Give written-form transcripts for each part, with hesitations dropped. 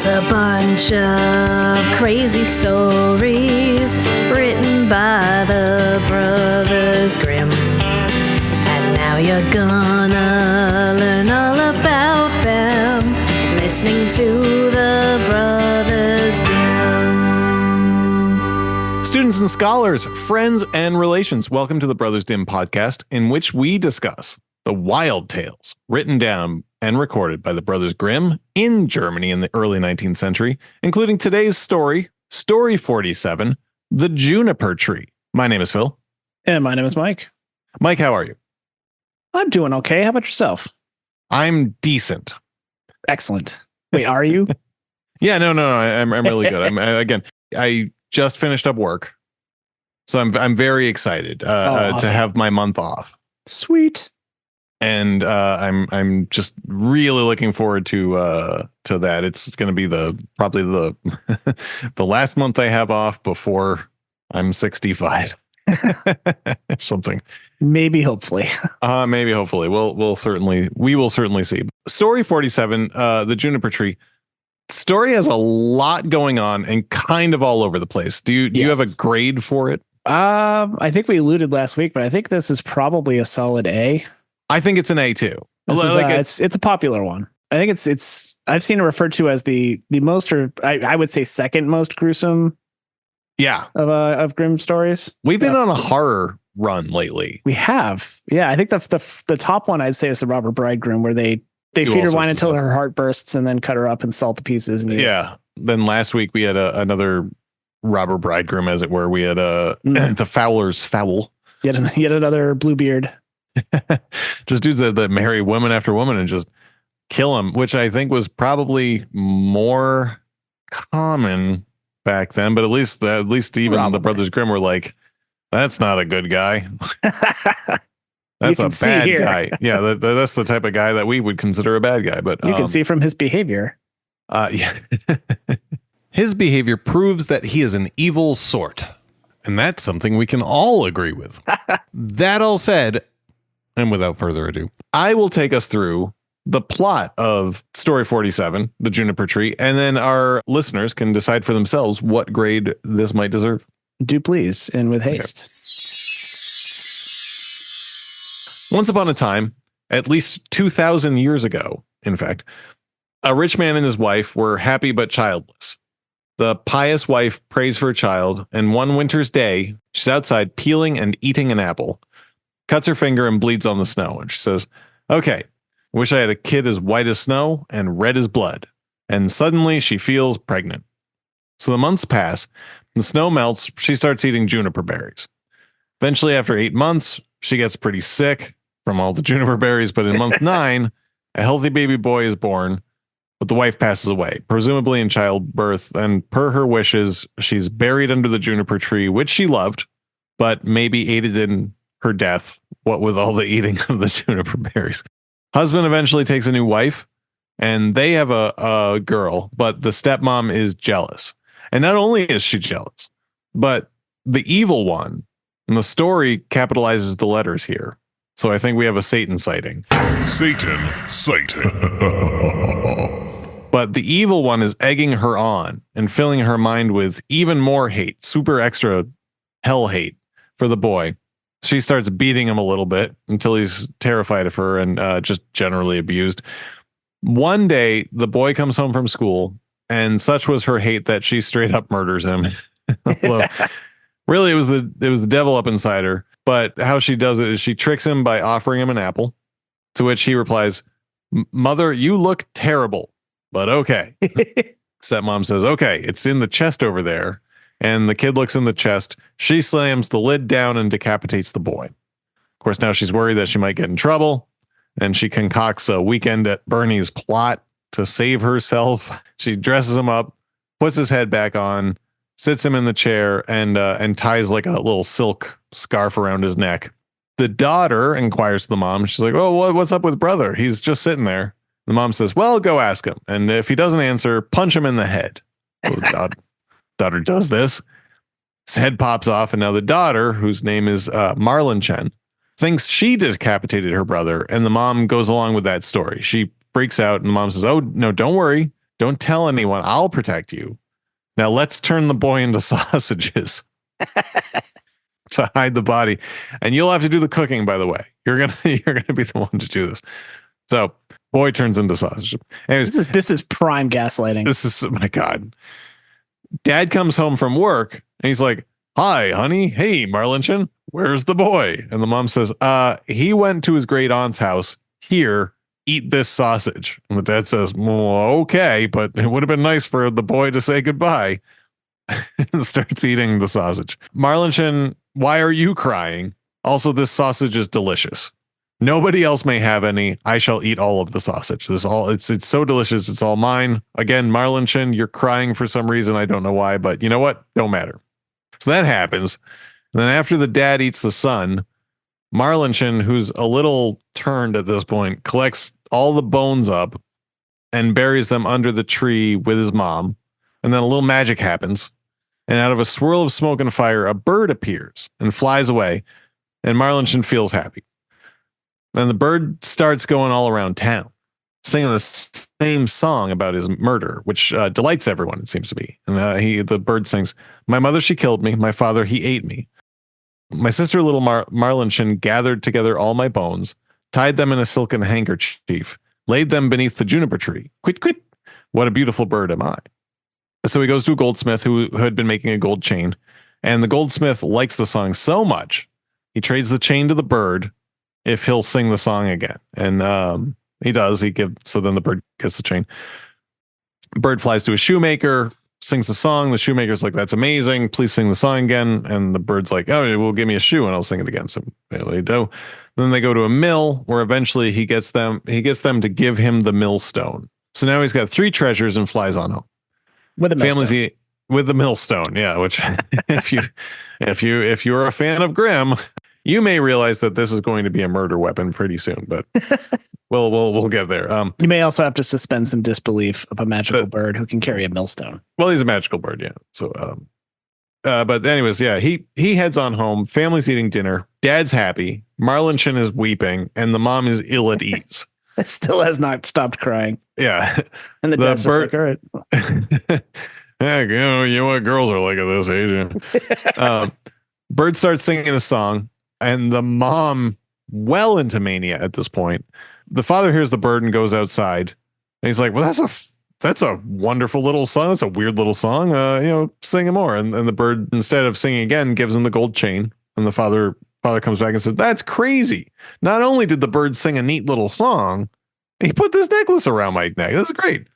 a bunch of crazy stories written by the Brothers Grimm. And now you're gonna learn all about them, listening to the Brothers Grimm. Students and scholars, friends and relations, welcome to the Brothers Dim podcast, in which we discuss the wild tales written down and recorded by the Brothers Grimm in Germany in the early 19th century, including today's story, Story 47, The Juniper Tree. My name is Phil. And my name is Mike. Mike, how are you? I'm doing okay. How about yourself? I'm decent. Excellent. Wait, are you? Yeah, no, I'm really good. I just finished up work, so I'm very excited awesome. to have my month off. Sweet. And I'm just really looking forward to that. It's going to be probably the the last month I have off before I'm 65. Something. Maybe, hopefully. Maybe, hopefully. We will certainly see. Story 47, The Juniper Tree. Story has a lot going on and kind of all over the place. Do you have a grade for it? I think we alluded last week, but I think this is probably a solid A. I think it's an A too. It's a popular one. I think it's I've seen it referred to as the most, or I would say second most gruesome. Yeah. Of Grimm stories. We've been on a horror run lately. We have. Yeah. I think the top one I'd say is the Robert Bride Grimm, where they feed her wine until her heart bursts and then cut her up and salt to pieces. And Then last week we had another Robert Bridegroom, as it were. We had the Fowler's Fowl. Yet another Bluebeard. Just dudes that marry woman after woman and just kill them, which I think was probably more common back then. But at least even probably. The Brothers Grimm were like, that's not a good guy. That's a bad guy. Yeah, that's the type of guy that we would consider a bad guy. But you can see from his behavior. Yeah. His behavior proves that he is an evil sort. And that's something we can all agree with. That all said, and without further ado, I will take us through the plot of Story 47, The Juniper Tree, and then our listeners can decide for themselves what grade this might deserve. Do please, and with haste. Okay. Once upon a time, at least 2,000 years ago, in fact, a rich man and his wife were happy but childless. The pious wife prays for a child, and one winter's day, she's outside peeling and eating an apple, cuts her finger and bleeds on the snow. And she says, okay, wish I had a kid as white as snow and red as blood. And suddenly she feels pregnant. So the months pass, the snow melts, she starts eating juniper berries. Eventually, after 8 months, she gets pretty sick from all the juniper berries, but in month 9, a healthy baby boy is born, but the wife passes away, presumably in childbirth, and per her wishes, she's buried under the juniper tree, which she loved, but maybe aided in her death, what with all the eating of the juniper berries. Husband eventually takes a new wife, and they have a girl, but the stepmom is jealous. And not only is she jealous, but the evil one, and the story capitalizes the letters here. So I think we have a Satan sighting. Satan. But the evil one is egging her on and filling her mind with even more hate, super extra hell hate for the boy. She starts beating him a little bit until he's terrified of her and just generally abused. One day, the boy comes home from school, and such was her hate that she straight up murders him. Really, it was the devil up inside her. But how she does it is she tricks him by offering him an apple, to which he replies, "Mother, you look terrible, but okay." Stepmom says, "Okay, it's in the chest over there." And the kid looks in the chest. She slams the lid down and decapitates the boy. Of course, now she's worried that she might get in trouble, and she concocts a weekend at Bernie's plot to save herself. She dresses him up, puts his head back on, sits him in the chair, and ties like a little silk scarf around his neck. The daughter inquires to the mom. She's like, "Oh, what's up with brother? He's just sitting there." The mom says, "Well, go ask him. And if he doesn't answer, punch him in the head." So the daughter does this. His head pops off. And now the daughter, whose name is Marlin Chen, thinks she decapitated her brother. And the mom goes along with that story. She freaks out. And the mom says, "Oh, no, don't worry. Don't tell anyone. I'll protect you. Now let's turn the boy into sausages to hide the body. And you'll have to do the cooking, by the way. You're gonna be the one to do this. So boy turns into sausage. Anyways, this is prime gaslighting. This is, oh my God. Dad comes home from work and he's like, "Hi, honey. Hey, Marlinchin, where's the boy?" And the mom says, he went to his great aunt's house. Here, eat this sausage. And the dad says, "Well, okay, but it would have been nice for the boy to say goodbye." And starts eating the sausage. Marlinchin, why are you crying? Also, this sausage is delicious. Nobody else may have any. I shall eat all of the sausage. It's so delicious. It's all mine. Again, Marlinchin, you're crying for some reason. I don't know why, but you know what? Don't matter. So that happens. And then after the dad eats the son, Marlinchin, who's a little turned at this point, collects all the bones up and buries them under the tree with his mom. And then a little magic happens. And out of a swirl of smoke and fire, a bird appears and flies away. And Marlinchin feels happy. Then the bird starts going all around town, singing the same song about his murder, which delights everyone, it seems to be. And the bird sings, "My mother, she killed me. My father, he ate me. My sister, little Marlinchin, gathered together all my bones, tied them in a silken handkerchief, laid them beneath the juniper tree. Quit, quit. What a beautiful bird am I." So he goes to a goldsmith who had been making a gold chain. And the goldsmith likes the song so much, he trades the chain to the bird if he'll sing the song again. And he does. So then the bird gets the chain. Bird flies to a shoemaker, sings the song. The shoemaker's like, "That's amazing. Please sing the song again." And the bird's like, "Oh, well, give me a shoe and I'll sing it again." So they do. Then they go to a mill where eventually he gets them to give him the millstone. So now he's got 3 treasures and flies on home. With a millstone. With the millstone, yeah. Which, if you're a fan of Grimm, you may realize that this is going to be a murder weapon pretty soon. But we'll get there. You may also have to suspend some disbelief of a magical bird who can carry a millstone. Well, he's a magical bird, yeah. So, but anyways, yeah, he heads on home. Family's eating dinner. Dad's happy. Marlinchin is weeping, and the mom is ill at ease. It still has not stopped crying. Yeah. And the dad's just like, "All right." Yeah, you know what girls are like at this age. Bird starts singing a song, and the mom, well into mania at this point. The father hears the bird and goes outside. And he's like, "Well, that's a wonderful little song. That's a weird little song. Sing it more." And the bird, instead of singing again, gives him the gold chain. And the father comes back and says, "That's crazy. Not only did the bird sing a neat little song, he put this necklace around my neck. That's great."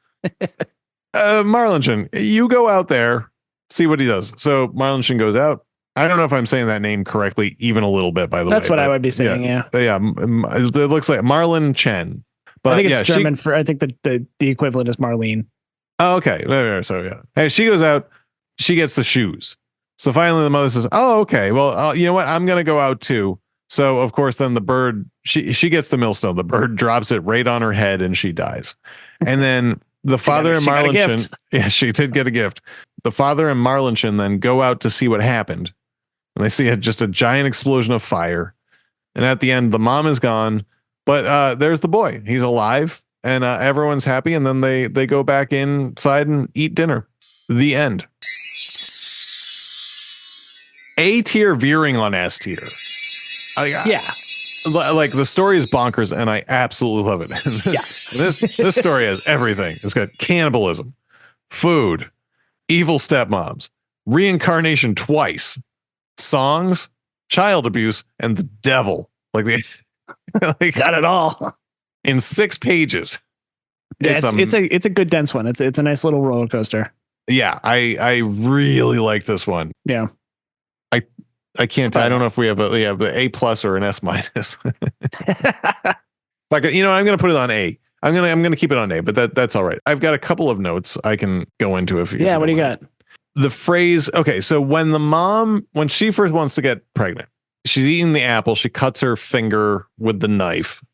Marlinchin, you go out there, see what he does. So Marlinchin goes out. I don't know if I'm saying that name correctly, even a little bit, by the way. That's what I would be saying, yeah. Yeah, it looks like Marlinchin. But I think it's German for, I think the equivalent is Marlene. Oh, okay. So, yeah. Hey, she goes out. She gets the shoes. So finally the mother says, "Oh, okay. Well, you know what? I'm going to go out too." So, of course, then the bird, she gets the millstone. The bird drops it right on her head and she dies. And then the father and Marlinchin, yeah, she did get a gift. The father and Marlinchin then go out to see what happened. And they see just a giant explosion of fire. And at the end, the mom is gone, but there's the boy. He's alive and everyone's happy. And then they go back inside and eat dinner. The end. A tier veering on S tier. Yeah. Like the story is bonkers and I absolutely love it. This story has everything. It's got cannibalism, food, evil stepmoms, reincarnation twice, songs, child abuse, and the devil. Like got it all in 6 pages. Yeah, it's a good dense one. It's a nice little roller coaster. Yeah, I really like this one. Yeah. I can't. I don't know if we have the A+ or an S-. Like, I'm going to put it on A. I'm going to keep it on A, but that's all right. I've got a couple of notes I can go into if you. Yeah. What do you got? The phrase. Okay. So when she first wants to get pregnant, she's eating the apple. She cuts her finger with the knife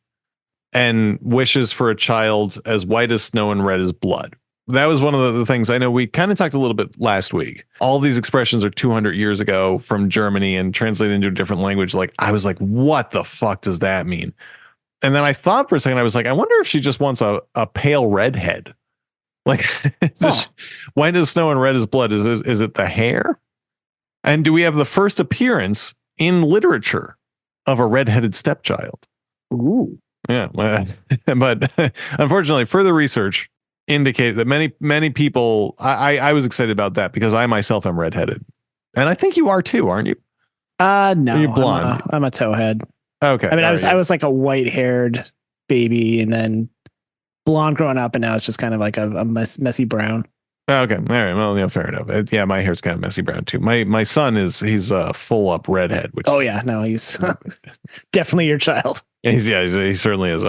and wishes for a child as white as snow and red as blood. That was one of the things. I know we kind of talked a little bit last week. All these expressions are 200 years ago from Germany and translated into a different language. Like, I was like, what the fuck does that mean? And then I thought for a second, I was like, I wonder if she just wants a pale redhead. Like, white as snow and red as blood. Is it the hair? And do we have the first appearance in literature of a redheaded stepchild? Ooh. Yeah. But unfortunately, further research indicated that many people, I was excited about that because I myself am redheaded. And I think you are too, aren't you? No, you're blonde. I'm a towhead. Okay. I mean, I was like a white haired baby and then blonde growing up. And now it's just kind of like a messy brown. Okay. All right. Well, yeah, fair enough. Yeah, my hair's kind of messy brown too. My son he's a full up redhead. Which he's definitely your child. He certainly is.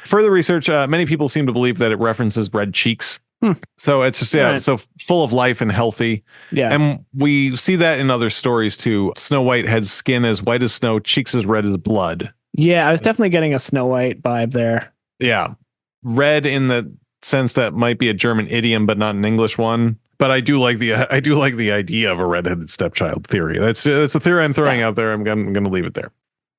Further research, many people seem to believe that it references red cheeks. So it's just Right. so full of life and healthy. Yeah. And we see that in other stories too. Snow White had skin as white as snow, cheeks as red as blood. Yeah, I was definitely getting a Snow White vibe there. Yeah, red in the sense that might be a German idiom, but not an English one. But I do like the idea of a redheaded stepchild theory. That's a theory I'm throwing out there. I'm gonna leave it there.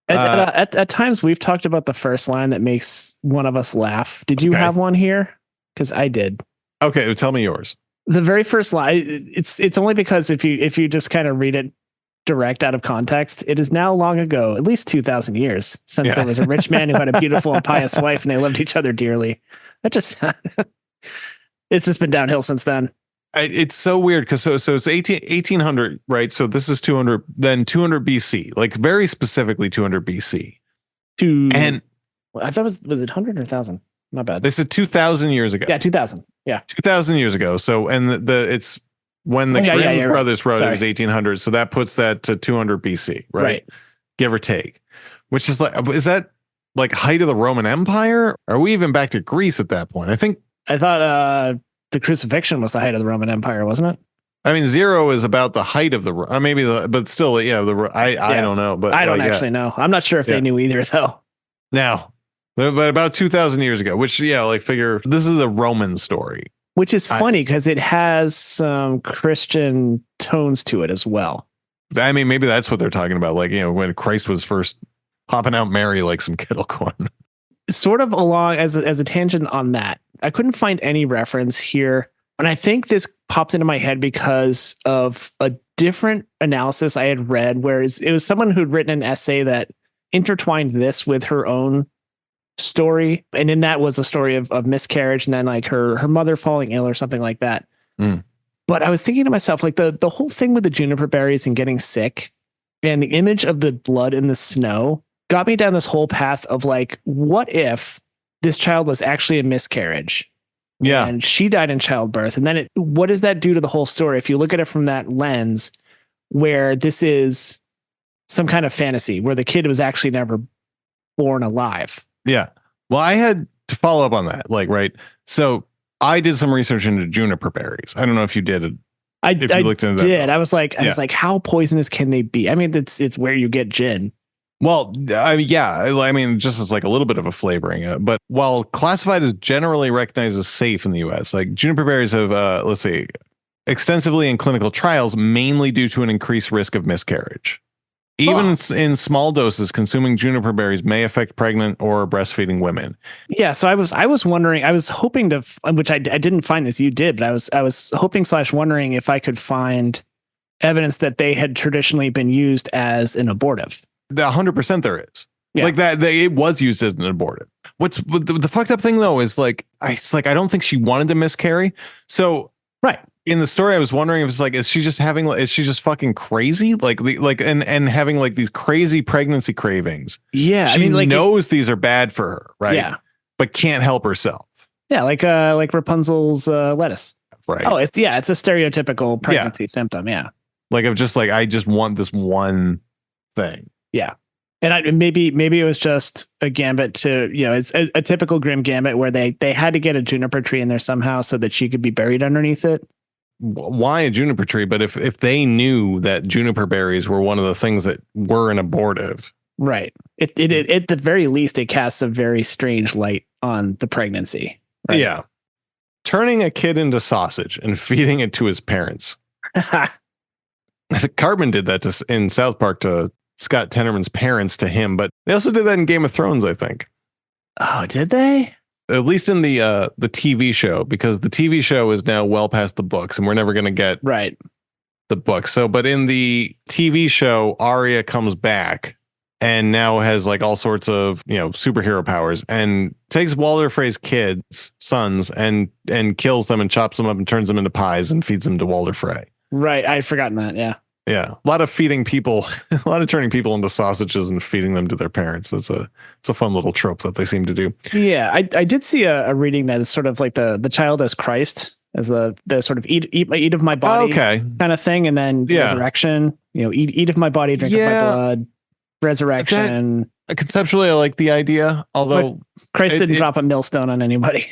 At times we've talked about the first line that makes one of us laugh. Did you have one here? Because I did. Okay, tell me yours. The very first line. It's only because if you just kind of read it direct out of context, it is now long ago, at least 2,000 years, since there was a rich man who had a beautiful and pious wife, and they loved each other dearly. That just it's just been downhill since then. It's so weird because so it's 1800, right? So this is 200, then 200 BC, like very specifically 200 BC. And I thought was it 100 or 1,000? Not bad. This is 2,000 years ago. Yeah, 2,000. Yeah, 2,000 years ago. So and it's when the Grimm brothers wrote it was 1800. So that puts that to 200 BC, right? Give or take. Which is like, is that like height of the Roman Empire? Are we even back to Greece at that point? I thought the crucifixion was the height of the Roman Empire, wasn't it? I mean, 0 is about the height of the but still, I don't know. But I don't actually know. I'm not sure if they knew either, though. Now, but about 2,000 years ago, which figure this is a Roman story. Which is funny because it has some Christian tones to it as well. I mean, maybe that's what they're talking about. Like, when Christ was first popping out Mary like some kettle corn. Sort of along as a tangent on that, I couldn't find any reference here. And I think this popped into my head because of a different analysis I had read, where it was someone who'd written an essay that intertwined this with her own story, and in that was a story of miscarriage and then like her mother falling ill or something like that. But I was thinking to myself, like the whole thing with the juniper berries and getting sick and the image of the blood in the snow got me down this whole path of like, what if this child was actually a miscarriage? Yeah. And she died in childbirth. And then what does that do to the whole story? If you look at it from that lens, where this is some kind of fantasy where the kid was actually never born alive. Yeah. Well, I had to follow up on that. Like, right. So I did some research into juniper berries. I don't know if you did. I did. I was like, how poisonous can they be? I mean, it's where you get gin. Well, I mean, just as like a little bit of a flavoring. But while classified as generally recognized as safe in the U.S., like juniper berries have, extensively in clinical trials, mainly due to an increased risk of miscarriage. Even in small doses, consuming juniper berries may affect pregnant or breastfeeding women. Yeah, so I was wondering, I was hoping to, which I didn't find this, you did, but I was hoping / wondering if I could find evidence that they had traditionally been used as an abortive. 100% there is. Yeah. Like that, it was used as an abortive. What's the fucked up thing though is I don't think she wanted to miscarry. So right. In the story, I was wondering if it's like, is she just fucking crazy? And having like these crazy pregnancy cravings. Yeah. She knows these are bad for her. Right. Yeah. But can't help herself. Yeah. Like Rapunzel's lettuce. Right. Oh, it's a stereotypical pregnancy symptom. Yeah. Like of just like, I just want this one thing. Yeah. And maybe it was just a gambit to, it's a typical Grimm gambit where they had to get a juniper tree in there somehow so that she could be buried underneath it. Why a juniper tree? But if they knew that juniper berries were one of the things that were an abortive. Right. It at the very least, it casts a very strange light on the pregnancy. Right? Yeah. Turning a kid into sausage and feeding it to his parents. Cartman did that in South Park to Scott Tenorman's parents to him, but they also did that in Game of Thrones, I think. Oh, did they? at least in the TV show, because the TV show is now well past the books and we're never going to get Right. the book. So, but in the TV show, Arya comes back and now has like all sorts of, superhero powers and takes Walder Frey's sons and kills them and chops them up and turns them into pies and feeds them to Walder Frey. Right. I'd forgotten that. Yeah. Yeah. A lot of feeding people, a lot of turning people into sausages and feeding them to their parents. It's a fun little trope that they seem to do. Yeah. I did see a reading that is sort of like the child as Christ, as the sort of eat of my body kind of thing. And then resurrection, eat of my body, drink of my blood, resurrection. Conceptually, I like the idea, although but Christ didn't drop a millstone on anybody.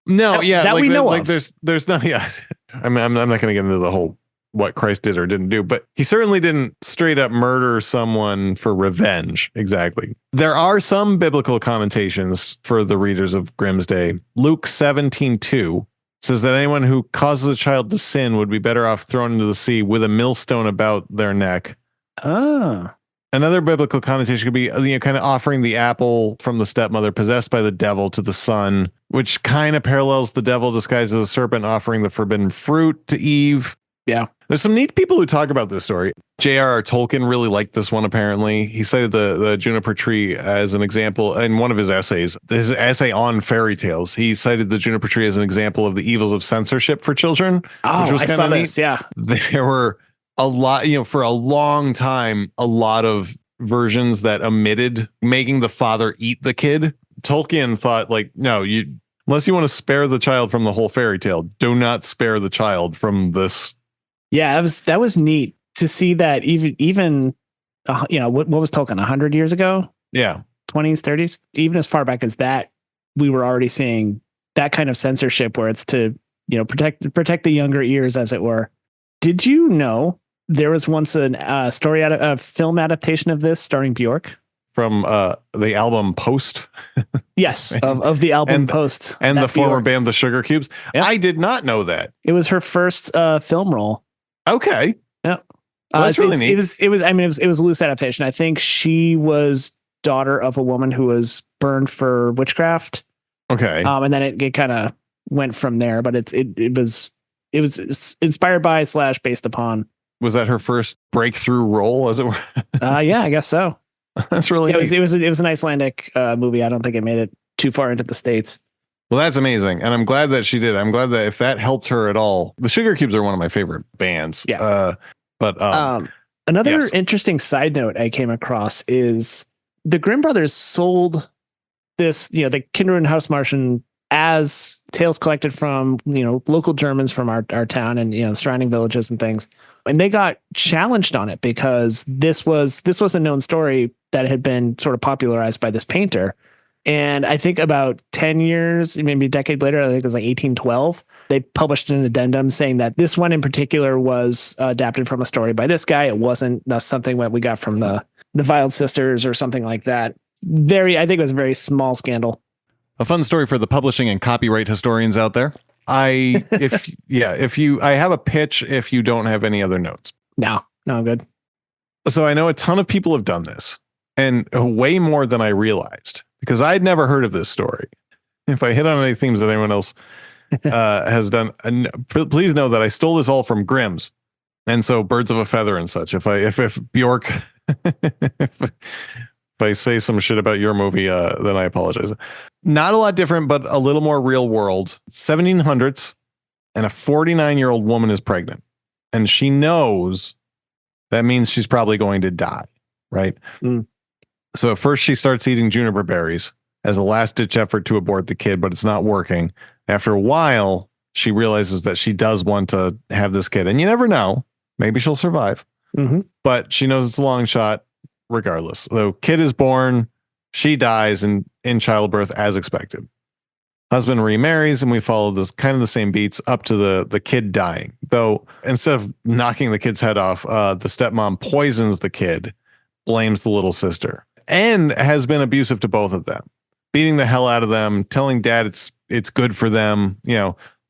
No. That we know of. There's not. Yeah. I mean, I'm not going to get into the whole what Christ did or didn't do, but he certainly didn't straight up murder someone for revenge. Exactly. There are some biblical connotations for the readers of Grimm's day. Luke 17:2 says that anyone who causes a child to sin would be better off thrown into the sea with a millstone about their neck. Oh. Another biblical connotation could be, kind of offering the apple from the stepmother possessed by the devil to the son, which kind of parallels the devil disguised as a serpent offering the forbidden fruit to Eve. Yeah. There's some neat people who talk about this story. J.R.R. Tolkien really liked this one, apparently. He cited the Juniper Tree as an example in one of his essays. His essay on fairy tales, he cited the Juniper Tree as an example of the evils of censorship for children. Oh, which was I saw neat. this, yeah. There were a lot, for a long time, a lot of versions that omitted making the father eat the kid. Tolkien thought, no, unless you want to spare the child from the whole fairy tale, do not spare the child from this. Yeah, that was neat to see that even what was Tolkien 100 years ago? Yeah, 20s, 30s, even as far back as that, we were already seeing that kind of censorship where it's to protect the younger ears, as it were. Did you know there was once a film adaptation of this starring Bjork from the album Post? Yes, of the album Post and the former band the Sugar Cubes. Yep. I did not know that. It was her first film role. Okay. Yeah. Well, that's really neat. It was a loose adaptation. I think she was daughter of a woman who was burned for witchcraft. Okay. And then it kind of went from there, but it was inspired by / based upon. Was that her first breakthrough role, as it were? Yeah, I guess so. That's really neat. It was an Icelandic movie. I don't think it made it too far into the States. Well, that's amazing. And I'm glad that she did. I'm glad that if that helped her at all. The Sugar Cubes are one of my favorite bands. Yeah. Another interesting side note I came across is the Grimm brothers sold this, the Kinder und Hausmärchen as tales collected from, local Germans from our town and, surrounding villages and things. And they got challenged on it because this was a known story that had been sort of popularized by this painter. And I think about 10 years, maybe a decade later, I think it was like 1812, they published an addendum saying that this one in particular was adapted from a story by this guy. It wasn't something that we got from the Wild Sisters or something like that. I think it was a very small scandal. A fun story for the publishing and copyright historians out there. I have a pitch if you don't have any other notes. No, I'm good. So I know a ton of people have done this, and way more than I realized, because I'd never heard of this story. If I hit on any themes that anyone else has done, please know that I stole this all from Grimm's, and so Birds of a Feather and such. If Bjork, if I say some shit about your movie, then I apologize. Not a lot different, but a little more real world. 1700s, and a 49-year-old woman is pregnant, and she knows that means she's probably going to die, right? Mm. So at first she starts eating juniper berries as a last-ditch effort to abort the kid, but it's not working. After a while, she realizes that she does want to have this kid, and you never know. Maybe she'll survive, but she knows it's a long shot. Regardless, the kid is born, she dies in childbirth as expected. Husband remarries, and we follow this kind of the same beats up to the kid dying. Though instead of knocking the kid's head off, the stepmom poisons the kid, blames the little sister, and has been abusive to both of them, beating the hell out of them, telling dad it's good for them,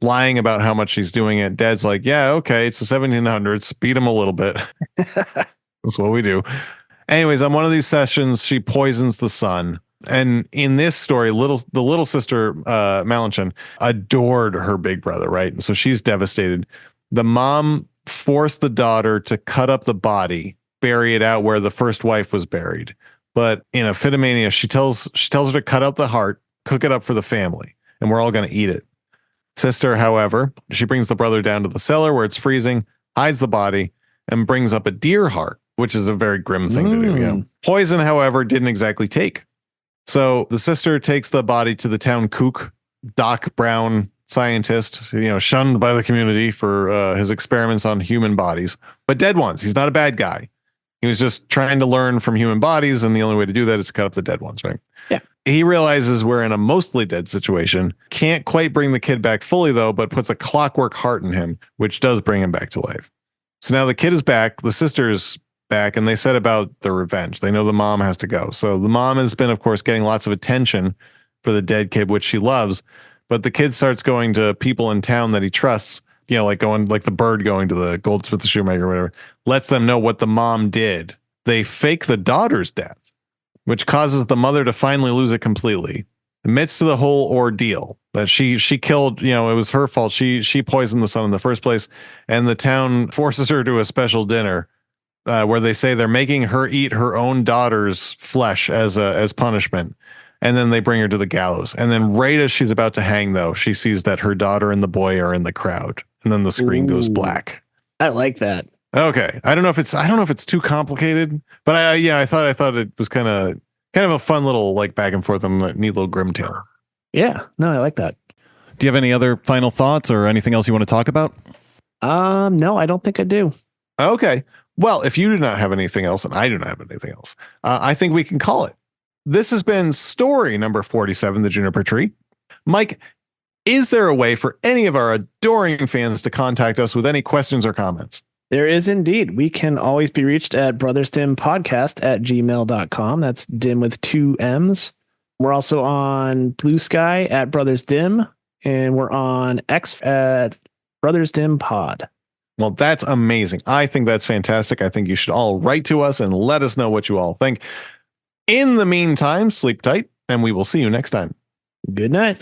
lying about how much she's doing it. Dad's like, yeah, okay, it's the 1700s, beat him a little bit. That's what we do. Anyways, on one of these sessions, she poisons the son. And in this story, the little sister, Malanchan, adored her big brother, right? And so she's devastated. The mom forced the daughter to cut up the body, bury it out where the first wife was buried. But in a fit of mania, she tells her to cut out the heart, cook it up for the family, and we're all going to eat it. Sister, however, she brings the brother down to the cellar where it's freezing, hides the body, and brings up a deer heart, which is a very grim thing to do. You know? Poison, however, didn't exactly take. So the sister takes the body to the town kook, Doc Brown, scientist, shunned by the community for his experiments on human bodies, but dead ones. He's not a bad guy. He was just trying to learn from human bodies, and the only way to do that is to cut up the dead ones, right? Yeah. He realizes we're in a mostly dead situation. Can't quite bring the kid back fully, though, but puts a clockwork heart in him, which does bring him back to life. So now the kid is back. The sister's back, and they said about the revenge. They know the mom has to go. So the mom has been, of course, getting lots of attention for the dead kid, which she loves. But the kid starts going to people in town that he trusts, like the bird going to the goldsmith, the shoemaker, or whatever, lets them know what the mom did. They fake the daughter's death, which causes the mother to finally lose it completely. Admits to the whole ordeal that she killed, it was her fault. She poisoned the son in the first place. And the town forces her to a special dinner where they say they're making her eat her own daughter's flesh as punishment. And then they bring her to the gallows. And then right as she's about to hang, though, she sees that her daughter and the boy are in the crowd. And then the screen goes black. I like that. Okay. I don't know if it's too complicated, but I thought it was kind of a fun little back and forth and a neat little grim tale. Yeah. No, I like that. Do you have any other final thoughts or anything else you want to talk about? No, I don't think I do. Okay. Well, if you do not have anything else and I do not have anything else, I think we can call it. This has been story number 47, The Juniper Tree. Mike, is there a way for any of our adoring fans to contact us with any questions or comments? There is indeed. We can always be reached at brothersdimpodcast@gmail.com. That's dim with 2 M's. We're also on Blue Sky at Brothers Dim, and we're on X at Brothers Dim Pod. Well, that's amazing. I think that's fantastic. I think you should all write to us and let us know what you all think. In the meantime, sleep tight, and we will see you next time. Good night.